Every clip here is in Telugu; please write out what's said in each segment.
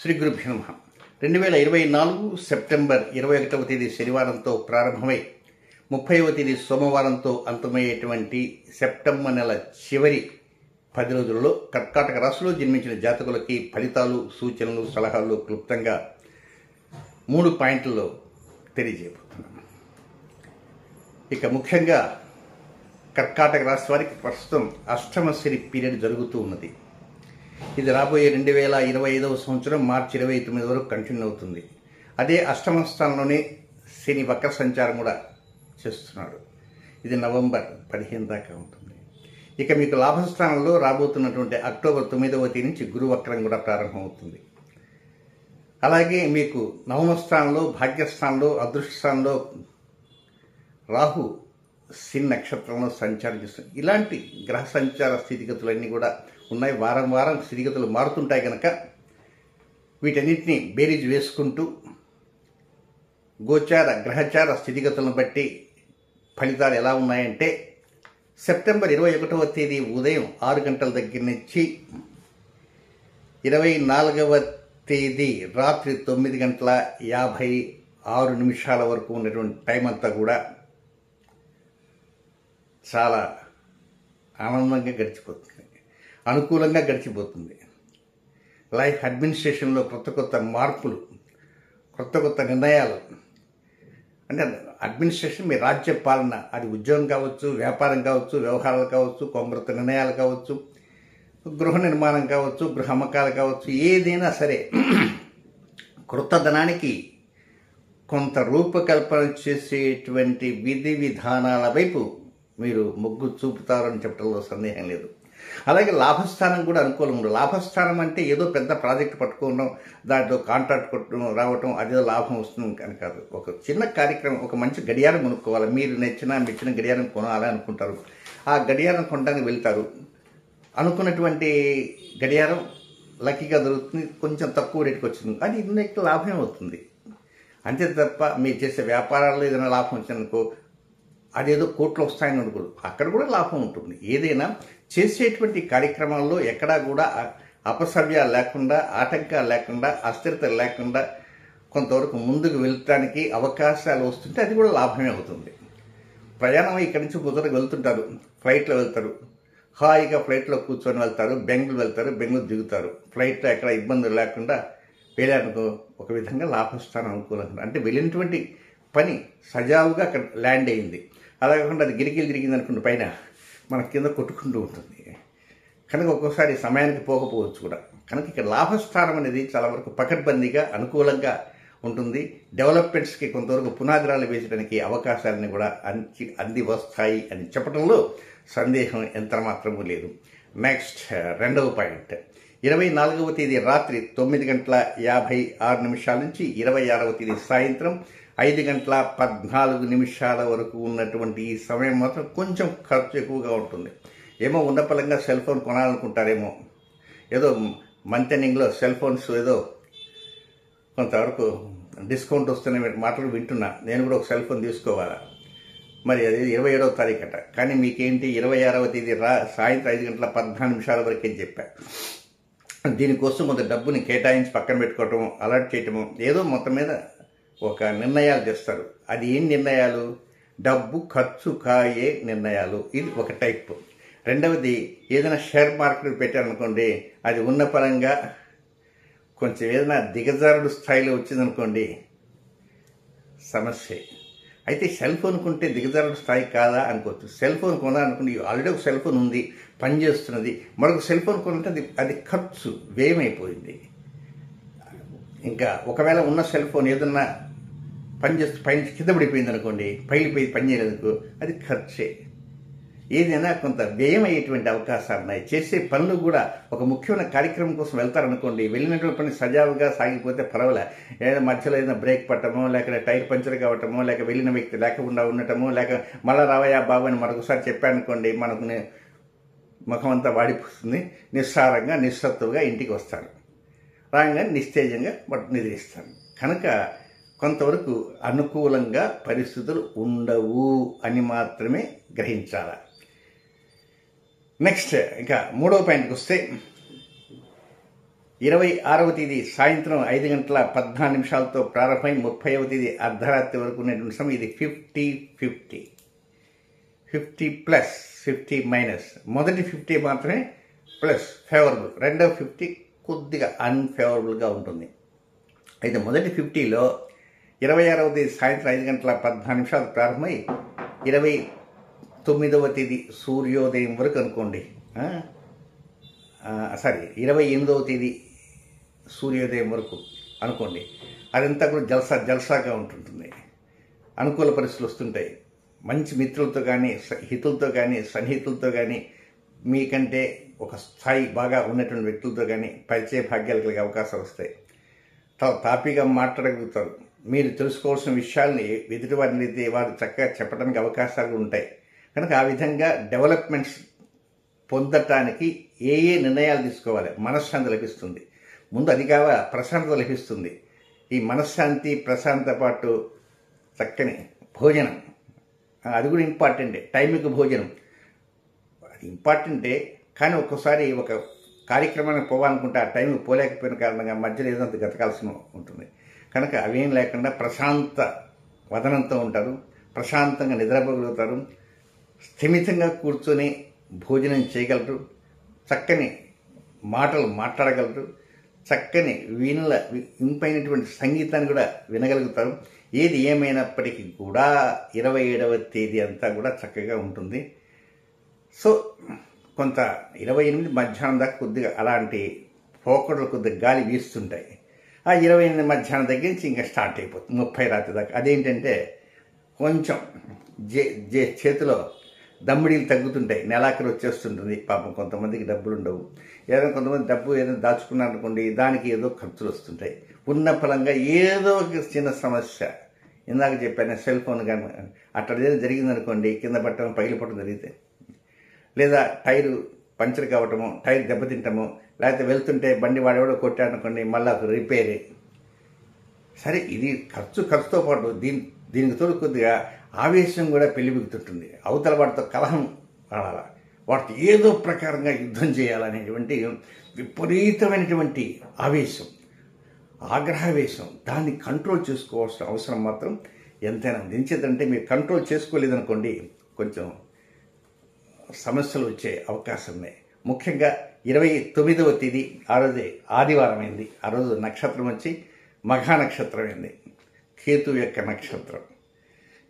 శ్రీ గురుభ్యో నమః. 2024 సెప్టెంబర్ 21వ తేదీ శనివారంతో ప్రారంభమై 30వ తేదీ సోమవారంతో అంతమయ్యేటువంటి సెప్టెంబర్ నెల చివరి 10 రోజులలో కర్కాటక రాశిలో జన్మించిన జాతకులకి ఫలితాలు, సూచనలు, సలహాలు క్లుప్తంగా 3 పాయింట్లలో తెలియజేయబోతున్నాను. ఇక ముఖ్యంగా కర్కాటక రాశి వారికి ప్రస్తుతం అష్టమ శని పీరియడ్ జరుగుతూ ఉన్నది. ఇది రాబోయే 2025వ సంవత్సరం మార్చి 29 వరకు కంటిన్యూ అవుతుంది. అదే అష్టమ స్థానంలోనే శని వక్ర సంచారం కూడా చేస్తున్నాడు. ఇది నవంబర్ 15 దాకా ఉంటుంది. ఇక మీకు లాభస్థానంలో రాబోతున్నటువంటి అక్టోబర్ 9వ తేదీ నుంచి గురు వక్రం కూడా ప్రారంభమవుతుంది. అలాగే మీకు నవమ స్థానంలో, భాగ్యస్థానంలో, అదృష్ట స్థానంలో రాహు శని నక్షత్రంలో సంచారం చేస్తుంది. ఇలాంటి గ్రహ సంచార స్థితిగతులన్నీ కూడా ఉన్నాయి. వారం వారం స్థితిగతులు మారుతుంటాయి కనుక వీటన్నిటిని బేరీజ్ వేసుకుంటూ గోచార గ్రహచార స్థితిగతులను బట్టి ఫలితాలు ఎలా ఉన్నాయంటే, సెప్టెంబర్ 21వ తేదీ ఉదయం 6 గంటల దగ్గర నుంచి 24వ తేదీ రాత్రి 9:56 వరకు ఉన్నటువంటి టైం అంతా కూడా చాలా ఆనందంగా గడిచిపోతుంది, అనుకూలంగా గడిచిపోతుంది. లైఫ్ అడ్మినిస్ట్రేషన్లో కొత్త మార్పులు, కొత్త నిర్ణయాలు. అంటే అడ్మినిస్ట్రేషన్ మీ రాజ్య పాలన, అది ఉద్యోగం కావచ్చు, వ్యాపారం కావచ్చు, వ్యవహారాలు కావచ్చు, కొత్త నిర్ణయాలు కావచ్చు, గృహ నిర్మాణం కావచ్చు, గృహ అమ్మకాలు కావచ్చు, ఏదైనా సరే కృతధనానికి కొంత రూపకల్పన చేసేటువంటి విధి విధానాల వైపు మీరు మొగ్గు చూపుతారని చెప్పడంలో సందేహం లేదు. అలాగే లాభస్థానం కూడా అనుకూలంగా ఉండదు. లాభస్థానం అంటే ఏదో పెద్ద ప్రాజెక్ట్ పట్టుకోవడం, దాంట్లో కాంట్రాక్ట్ కొట్టడం రావటం, అదేదో లాభం వస్తుంది అని కాదు. ఒక చిన్న కార్యక్రమం, ఒక మంచి గడియారం కొనుక్కోవాలి. మీరు మెచ్చిన గడియారం కొనాలి అనుకుంటారు. ఆ గడియారం కొనడానికి వెళ్తారు. అనుకున్నటువంటి గడియారం లక్కీగా దొరుకుతుంది, కొంచెం తక్కువ రేటుకి వచ్చింది, అది ఇన్నిటి లాభం అవుతుంది. అంతే తప్ప మీరు చేసే వ్యాపారాల్లో ఏదైనా లాభం వచ్చిందనుకో, అదేదో కోట్లు వస్తాయని అనుకోదు, అక్కడ కూడా లాభం ఉంటుంది. ఏదైనా చేసేటువంటి కార్యక్రమాల్లో ఎక్కడా కూడా అపసవ్యాలు లేకుండా, ఆటంకాలు లేకుండా, అస్థిరత లేకుండా కొంతవరకు ముందుకు వెళ్ళటానికి అవకాశాలు వస్తుంటే అది కూడా లాభమే అవుతుంది. ప్రయాణం ఇక్కడి నుంచి కుదరకు వెళ్తుంటారు, ఫ్లైట్లో వెళ్తారు, హాయిగా ఫ్లైట్లో కూర్చొని వెళ్తారు, బెంగళూరు వెళ్తారు, బెంగళూరు దిగుతారు. ఫ్లైట్లో ఎక్కడ ఇబ్బందులు లేకుండా వెళ్ళారనుకో, ఒక విధంగా లాభస్థానం అనుకూలంగా, అంటే వెళ్ళినటువంటి పని సజావుగా అక్కడ ల్యాండ్ అయింది. అలా కాకుండా అది గిరిగిలు తిరిగింది అనుకున్న పైన మన కింద కొట్టుకుంటూ ఉంటుంది కనుక ఒక్కోసారి సమయానికి పోకపోవచ్చు కూడా. కనుక ఇక్కడ లాభస్థానం అనేది చాలా వరకు పకడ్బందీగా అనుకూలంగా ఉంటుంది. డెవలప్మెంట్స్కి కొంతవరకు పునాదిరాలు వేసడానికి అవకాశాలని కూడా అంది వస్తాయి అని చెప్పడంలో సందేహం ఎంత మాత్రమూ లేదు. నెక్స్ట్ రెండవ పాయింట్, 24వ తేదీ రాత్రి 9:56 నుంచి 26వ తేదీ సాయంత్రం 5:14 వరకు ఉన్నటువంటి ఈ సమయం మాత్రం కొంచెం ఖర్చు ఎక్కువగా ఉంటుంది. ఏమో ఉన్నపలంగా సెల్ ఫోన్ కొనాలనుకుంటారేమో, ఏదో మంత్ ఎండింగ్లో సెల్ ఫోన్స్ ఏదో కొంతవరకు డిస్కౌంట్ వస్తున్న మాటలు వింటున్నా. నేను కూడా ఒక సెల్ ఫోన్ తీసుకోవాలా, మరి అది 27వ తారీఖట. కానీ మీకేంటి 26వ తేదీ సాయంత్రం 5:14 వరకే చెప్పా. దీనికోసం కొంత డబ్బుని కేటాయించి పక్కన పెట్టుకోవటం, అలర్ట్ చేయటము, ఏదో మొత్తం మీద ఒక నిర్ణయాలు చేస్తారు. అది ఏం నిర్ణయాలు? డబ్బు ఖర్చు కాయే నిర్ణయాలు. ఇది ఒక టైప్. రెండవది, ఏదైనా షేర్ మార్కెట్ పెట్టారనుకోండి, అది ఉన్న పరంగా కొంచెం ఏదైనా దిగజారుడు స్థాయిలో వచ్చిందనుకోండి, సమస్య. అయితే సెల్ ఫోన్ కొంటే దిగజారుడు స్థాయి కాదా అనుకోవచ్చు. సెల్ ఫోన్ కొనాలనుకుంటే ఆల్రెడీ ఒక సెల్ ఫోన్ ఉంది, పనిచేస్తున్నది, మరొక సెల్ ఫోన్ కొనంటే అది ఖర్చు, వ్యయమైపోయింది. ఇంకా ఒకవేళ ఉన్న సెల్ ఫోన్ ఏదన్నా పనిచేస్తూ పైన కింద పడిపోయింది అనుకోండి, పైలిపోయి పనిచేయలేదనుకో, అది ఖర్చే. ఏదైనా కొంత వ్యయం అయ్యేటువంటి అవకాశాలు ఉన్నాయి. చేసే పనులు కూడా ఒక ముఖ్యమైన కార్యక్రమం కోసం వెళ్తారనుకోండి, వెళ్ళినటువంటి పని సజావుగా సాగిపోతే పర్వాలే. ఏదైనా మధ్యలో ఏదైనా బ్రేక్ పట్టమో, లేక టైర్ పంచర్ కావటమో, లేక వెళ్ళిన వ్యక్తి లేకుండా ఉండటమో, లేక మళ్ళా రావయ్యా బాబు అని మరొకసారి చెప్పానుకోండి, మనకు ముఖం అంతా వాడిపోతుంది. నిస్సారంగా నిస్సత్తుగా ఇంటికి వస్తారు, రాగానే నిస్తేజంగా నిద్రిస్తారు. కనుక కొంతవరకు అనుకూలంగా పరిస్థితులు ఉండవు అని మాత్రమే గ్రహించాలి. నెక్స్ట్ ఇంకా 3వ పాయింట్కి వస్తే, 26వ తేదీ సాయంత్రం 5:14 ప్రారంభమై 30వ తేదీ అర్ధరాత్రి వరకు ఉన్నటువంటి సమయం. ఇది 50-50, 50 ప్లస్ 50 మైనస్. మొదటి 50 మాత్రమే ప్లస్ ఫేవరబుల్, రెండవ 50 కొద్దిగా అన్ఫేవరబుల్గా ఉంటుంది. అయితే మొదటి 50లో 26వ తేదీ సాయంత్రం 5:14 ప్రారంభమై 29వ తేదీ సూర్యోదయం వరకు అనుకోండి. 28వ తేదీ సూర్యోదయం వరకు అనుకోండి. అదంతా కూడా జల్సాగా ఉంటుంటుంది. అనుకూల పరిస్థితులు వస్తుంటాయి. మంచి మిత్రులతో కానీ, హితులతో కానీ, సన్నిహితులతో కానీ, మీకంటే ఒక స్థాయి బాగా ఉన్నటువంటి వ్యక్తులతో కానీ పరిచయ భాగ్యాలు కలిగే అవకాశాలు వస్తాయి. తాపీగా మాట్లాడగలుగుతారు. మీరు తెలుసుకోవాల్సిన విషయాల్ని ఎదుటివారిని అయితే వారు చక్కగా చెప్పడానికి అవకాశాలు ఉంటాయి. కనుక ఆ విధంగా డెవలప్మెంట్స్ పొందటానికి ఏ నిర్ణయాలు తీసుకోవాలి. మనశ్శాంతి లభిస్తుంది. ముందు అది కావాలి, ప్రశాంతత లభిస్తుంది. ఈ మనశ్శాంతి ప్రశాంతత పాటు చక్కని భోజనం, అది కూడా ఇంపార్టెంటే. టైంకి భోజనం అది ఇంపార్టెంటే. కానీ ఒక్కోసారి ఒక కార్యక్రమానికి పోవాలనుకుంటే ఆ టైంకి పోలేకపోయిన కారణంగా మధ్యలో ఏదో గతకాల్సి ఉంటుంది. కనుక అవేం లేకుండా ప్రశాంత వదనంతో ఉంటారు, ప్రశాంతంగా నిద్రపోగలుగుతారు, స్థిమితంగా కూర్చొని భోజనం చేయగలరు, చక్కని మాటలు మాట్లాడగలరు, చక్కని ఇంపైనటువంటి సంగీతాన్ని కూడా వినగలుగుతారు. ఏది ఏమైనప్పటికీ కూడా 27వ తేదీ అంతా కూడా చక్కగా ఉంటుంది. సో కొంత 28 మధ్యాహ్నం దాకా కొద్దిగా అలాంటి పోకడలు కొద్దిగా గాలి వీస్తుంటాయి. ఆ 28 మధ్యాహ్నం దగ్గర నుంచి ఇంకా స్టార్ట్ అయిపోతుంది 30 రాత్రి దాకా. అదేంటంటే కొంచెం చేతిలో దమ్మిడీలు తగ్గుతుంటాయి, నెలాఖరు వచ్చేస్తుంటుంది. పాపం కొంతమందికి డబ్బులు ఉండవు, ఏదైనా కొంతమంది డబ్బు ఏదైనా దాచుకున్నారనుకోండి, దానికి ఏదో ఖర్చులు వస్తుంటాయి. ఉన్న ఫలంగా ఏదో ఒక చిన్న సమస్య, ఇందాక చెప్పాను సెల్ ఫోన్ కానీ అట్లా ఏదైనా జరిగిందనుకోండి, కింద పట్టడం పగిలిపోవడం జరిగితే, లేదా టైరు పంచర్ కావటము, టైర్ దెబ్బతింటము, లేకపోతే వెళ్తుంటే బండి వాడేవాడో కొట్టాడనుకోండి, మళ్ళీ ఒక రిపేరే. సరే, ఇది ఖర్చుతో పాటు దీనికి తోడు కొద్దిగా ఆవేశం కూడా పెళ్లిబిగుతుంటుంది. అవతల వాటితో కలహం ఆడాల, వాటితో ఏదో ప్రకారంగా యుద్ధం చేయాలనేటువంటి విపరీతమైనటువంటి ఆవేశం, ఆగ్రహావేశం, దాన్ని కంట్రోల్ చేసుకోవాల్సిన అవసరం మాత్రం ఎంతైనా ఉంది. ఎంచేతంటే మీరు కంట్రోల్ చేసుకోలేదనుకోండి, కొంచెం సమస్యలు వచ్చే అవకాశం ఉన్నాయి. ముఖ్యంగా 29వ తేదీ ఆ రోజే ఆదివారం అయింది. ఆ రోజు నక్షత్రం వచ్చి మఘా నక్షత్రం అయింది, కేతు యొక్క నక్షత్రం.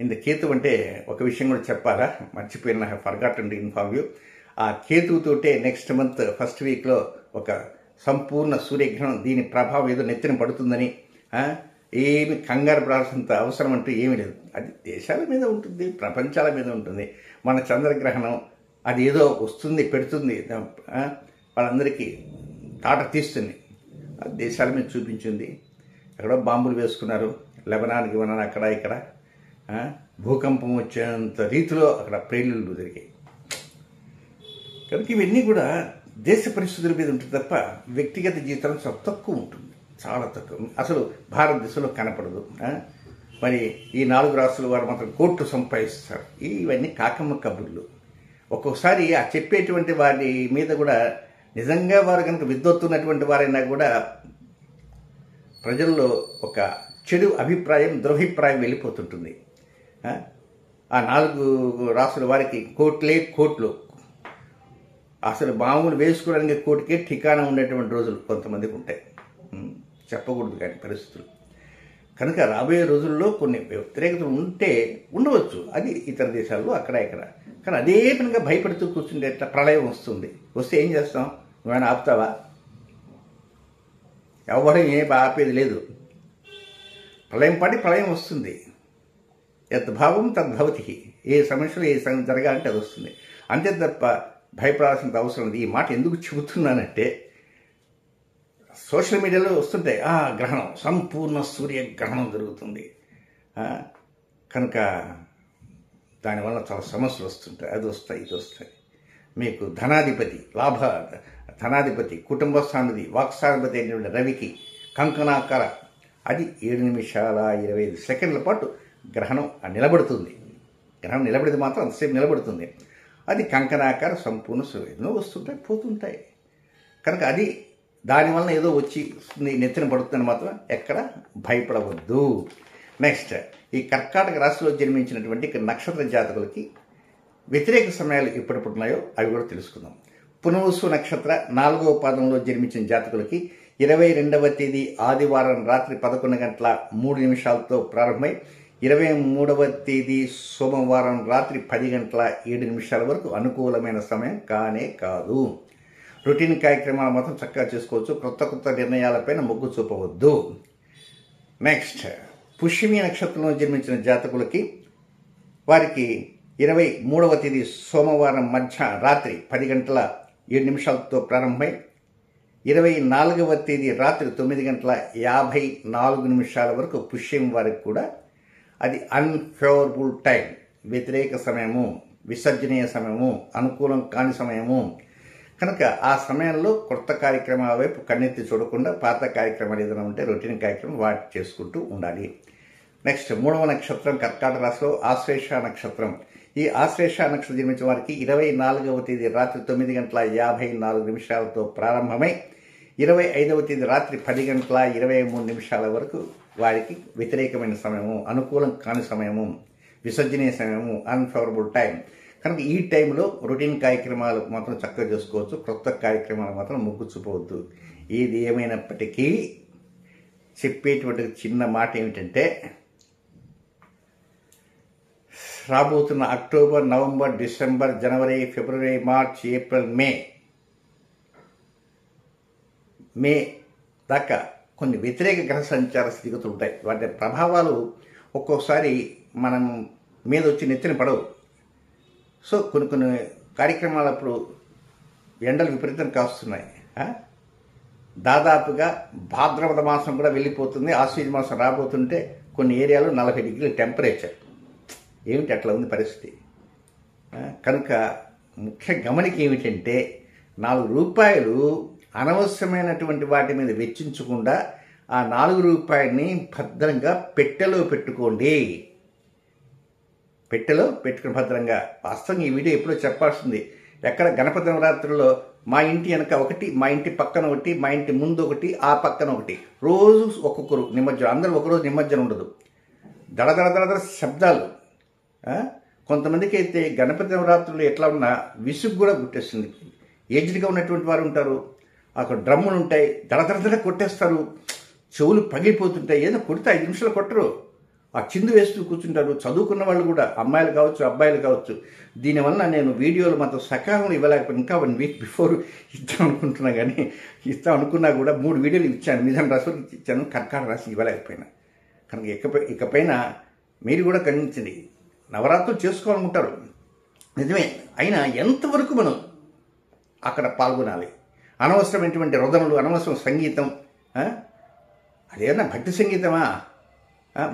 ఇంత కేతు అంటే ఒక విషయం కూడా చెప్పాలా, మర్చిపోయిన, ఫర్గాటన్ టు ఇన్ఫార్మ్ యూ. ఆ కేతువుతోటే నెక్స్ట్ మంత్ ఫస్ట్ వీక్లో ఒక సంపూర్ణ సూర్యగ్రహణం, దీని ప్రభావం ఏదో నెత్తిన పడుతుందని ఏమి కంగారు పడాల్సినంత అవసరం అంటూ ఏమీ లేదు. అది దేశాల మీద ఉంటుంది, ప్రపంచాల మీద ఉంటుంది. మన చంద్రగ్రహణం అది ఏదో వస్తుంది, పెడుతుంది, వాళ్ళందరికీ తాట తీస్తుంది. అది దేశాల మీద చూపించింది. ఎక్కడో బాంబులు వేసుకున్నారు, లెబనాన్కి వనాను అక్కడ ఇక్కడ, భూకంపం వచ్చేంత రీతిలో అక్కడ ప్రేలుళ్ళు జరిగాయి. కనుక ఇవన్నీ కూడా దేశ పరిస్థితుల మీద ఉంటుంది తప్ప వ్యక్తిగత జీవితం చాలా తక్కువ ఉంటుంది, చాలా తక్కువ. అసలు భారతదేశంలో కనపడదు. మరి ఈ 4 రాష్ట్రాల వారు మాత్రం కోట్లు సంపాదిస్తారు. ఇవన్నీ కాకమ్మ కబుర్లు. ఒక్కొక్కసారి ఆ చెప్పేటువంటి వారి మీద కూడా నిజంగా వారు కనుక విద్వత్తున్నటువంటి వారైనా కూడా ప్రజల్లో ఒక చెడు అభిప్రాయం, దురభిప్రాయం వెళ్ళిపోతుంటుంది. ఆ 4 రాష్ట్రాల వారికి కోట్లు, అసలు మామూలు వేసుకోవడానికి కోటికే ఠికానా ఉండేటువంటి రోజులు కొంతమందికి ఉంటాయి. చెప్పకూడదు కానీ పరిస్థితులు. కనుక రాబోయే రోజుల్లో కొన్ని వ్యతిరేకతలు ఉండవచ్చు, అది ఇతర దేశాల్లో అక్కడ ఇక్కడ. కానీ అదే పనిగా భయపడుతూ కూర్చుంటే ఎట్లా? ప్రళయం వస్తే ఏం చేస్తాం? నువ్వేమైనా ఆపుతావా? ఎవడం ఏం ఆపేది లేదు. ప్రళయం వస్తుంది. యద్భావం తద్భవతి. ఏ సమస్యలో ఏ సంగతి జరగాలంటే అది వస్తుంది. అంతే తప్ప భయపడాల్సిన అవసరం ఉంది. ఈ మాట ఎందుకు చెబుతున్నానంటే, సోషల్ మీడియాలో వస్తుంటాయి, గ్రహణం, సంపూర్ణ సూర్యగ్రహణం జరుగుతుంది కనుక దానివల్ల చాలా సమస్యలు వస్తుంటాయి. అది వస్తాయి, ఇది వస్తాయి. మీకు ధనాధిపతి, కుటుంబస్థానిది, వాక్స్థానాధిపతి అయినటువంటి రవికి కంకణాకార, అది 7:25 పాటు గ్రహణం నిలబడుతుంది. గ్రహణం నిలబడితే మాత్రం అంతసేపు నిలబడుతుంది. అది కంకణాకార సంపూర్ణ సూర్యుడు వస్తుంటాయి, పోతుంటాయి. కనుక అది దానివల్ల ఏదో వచ్చి నెత్తిన పడుతుందని మాత్రం ఎక్కడ భయపడవద్దు. నెక్స్ట్, ఈ కర్కాటక రాశిలో జన్మించినటువంటి నక్షత్ర జాతకులకి వ్యతిరేక సమయాలు ఎప్పుడెప్పుడు ఉన్నాయో అవి కూడా తెలుసుకుందాం. పునవసు నక్షత్ర 4వ పాదంలో జన్మించిన జాతకులకి 22వ తేదీ ఆదివారం రాత్రి 11:03 ప్రారంభమై 23వ తేదీ సోమవారం రాత్రి 10:07 వరకు అనుకూలమైన సమయం కానే కాదు. రొటీన్ కార్యక్రమాలు మాత్రం చక్కగా చేసుకోవచ్చు. కొత్త నిర్ణయాలపైన మొగ్గు చూపవద్దు. నెక్స్ట్, పుష్యమి నక్షత్రంలో జన్మించిన జాతకులకి వారికి 23వ తేదీ సోమవారం రాత్రి 10:07 ప్రారంభమై 24వ తేదీ రాత్రి 9:54 వరకు పుష్యం వారికి కూడా అది అన్ఫేవరబుల్ టైం, వ్యతిరేక సమయము, విసర్జనీయ సమయము, అనుకూలం కాని సమయము. కనుక ఆ సమయంలో కొత్త కార్యక్రమాల వైపు కన్నెత్తి చూడకుండా పాత కార్యక్రమాలు ఏదైనా ఉంటే రొటీన్ కార్యక్రమం వాటి చేసుకుంటూ ఉండాలి. నెక్స్ట్, 3వ నక్షత్రం కర్కాటక రాశిలో ఆశ్లేష నక్షత్రం. ఈ ఆశ్లేష నక్షత్రం జన్మించిన వారికి 24వ తేదీ రాత్రి 9:54 ప్రారంభమై 25వ తేదీ రాత్రి 10:23 వరకు వారికి వ్యతిరేకమైన సమయము, అనుకూలం కాని సమయము, విసర్జనీయ సమయము, అన్ఫేవరబుల్ టైం. కనుక ఈ టైంలో రొటీన్ కార్యక్రమాలు మాత్రం చక్కగా చేసుకోవచ్చు. కొత్త కార్యక్రమాలు మాత్రం మొగ్గు చూపవద్దు. ఏది ఏమైనప్పటికీ చెప్పేటువంటి చిన్న మాట ఏమిటంటే, రాబోతున్న అక్టోబర్, నవంబర్, డిసెంబర్, జనవరి, ఫిబ్రవరి, మార్చ్, ఏప్రిల్, మే దాకా కొన్ని వ్యతిరేక గ్రహ సంచార స్థితిగతులు ఉంటాయి. వాటి ప్రభావాలు ఒక్కోసారి మనం మీద వచ్చి నెత్తిన పడవు. సో కొన్ని కార్యక్రమాలప్పుడు ఎండలు విపరీతం కాస్తున్నాయి. దాదాపుగా భాద్రపద మాసం కూడా వెళ్ళిపోతుంది. ఆశ్వీజ మాసం రాబోతుంటే కొన్ని ఏరియాలో 40 డిగ్రీల టెంపరేచర్. ఏమిటి అట్లా ఉంది పరిస్థితి? కనుక ముఖ్య గమనిక ఏమిటంటే, ₹4 అనవసరమైనటువంటి వాటి మీద వెచ్చించకుండా ఆ ₹4 భద్రంగా పెట్టెలో పెట్టుకోండి. పెట్టెలో పెట్టుకుని భద్రంగా. వాస్తవంగా ఈ వీడియో ఎప్పుడో చెప్పాల్సింది. ఎక్కడ గణపతి నవరాత్రుల్లో మా ఇంటి వెనక ఒకటి, మా ఇంటి పక్కన ఒకటి, మా ఇంటి ముందు ఒకటి, ఆ పక్కన ఒకటి, రోజు ఒక్కొక్కరు నిమజ్జనం. అందరూ ఒకరోజు నిమజ్జనం ఉండదు. దడదడ శబ్దాలు. కొంతమందికి అయితే గణపతి నవరాత్రులు ఎట్లా ఉన్నా విసుగు కూడా పుట్టేస్తుంది. ఏజ్డ్గా ఉన్నటువంటి వారు ఉంటారు, అక్కడ డ్రమ్ములు ఉంటాయి, దడదడ కొట్టేస్తారు, చెవులు పగిలిపోతుంటాయి. ఏదో కొడితే 5 నిమిషాలు కొట్టరు, ఆ చిందు వేస్తూ కూర్చుంటారు. చదువుకున్న వాళ్ళు కూడా, అమ్మాయిలు కావచ్చు, అబ్బాయిలు కావచ్చు. దీనివల్ల నేను వీడియోలు మాత్రం సకాలంలో ఇవ్వలేకపోతే ఇంకా 1 వీక్ బిఫోర్ ఇద్దాం అనుకుంటున్నా, కానీ ఇస్తాం అనుకున్నా కూడా 3 వీడియోలు ఇచ్చాను. మిథున రాశి ఇచ్చాను, కర్కాటక రాశి ఇవ్వలేకపోయినా. కనుక ఇకపైన మీరు కూడా కనిపించింది. నవరాత్రులు చేసుకోవాలనుకుంటారు నిజమే, అయినా ఎంతవరకు మనం అక్కడ పాల్గొనాలి? అనవసరమైనటువంటి రోదనలు, అనవసరం సంగీతం, అదేమన్నా భక్తి సంగీతమా?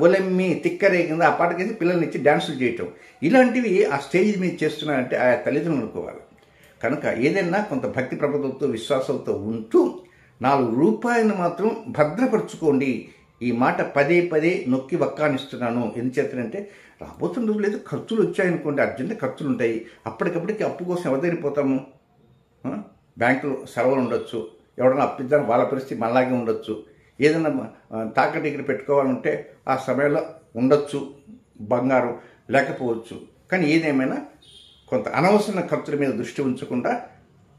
ఒలెమ్మి తిక్కరే కింద ఆ పాటకేసి పిల్లల్ని ఇచ్చి డ్యాన్సులు చేయటం, ఇలాంటివి ఆ స్టేజ్ మీద చేస్తున్నారంటే ఆ తల్లిదండ్రులు అనుకోవాలి. కనుక ఏదైనా కొంత భక్తి ప్రబోధంతో, విశ్వాసంతో ఉంటూ ₹4 మాత్రం భద్రపరుచుకోండి. ఈ మాట పదే నొక్కి వక్కానిస్తున్నాను. ఎందుచేతనంటే రాబోతున్న రోజులు ఏదో ఖర్చులు వచ్చాయనుకోండి, అర్జెంట్ ఖర్చులు ఉంటాయి. అప్పటికప్పటికి అప్పు కోసం ఎవరిపోతాము? బ్యాంకులో సెలవులు ఉండొచ్చు, ఎవడన్నా అప్పిద్దాం వాళ్ళ పరిస్థితి మనలాగే ఉండొచ్చు. ఏదైనా తాకట్టు దగ్గర పెట్టుకోవాలంటే ఆ సమయంలో ఉండొచ్చు, బంగారం లేకపోవచ్చు. కానీ ఏదేమైనా కొంత అనవసరమైన ఖర్చుల మీద దృష్టి ఉంచకుండా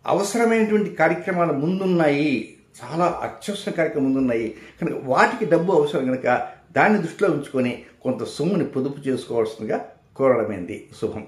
అవసరమైనటువంటి కార్యక్రమాలు ముందున్నాయి, చాలా అత్యవసర కార్యక్రమం ముందున్నాయి కనుక వాటికి డబ్బు అవసరం కనుక దాన్ని దృష్టిలో ఉంచుకొని కొంత సొమ్ముని పొదుపు చేసుకోవాల్సిందిగా కోరడమైంది. శుభం.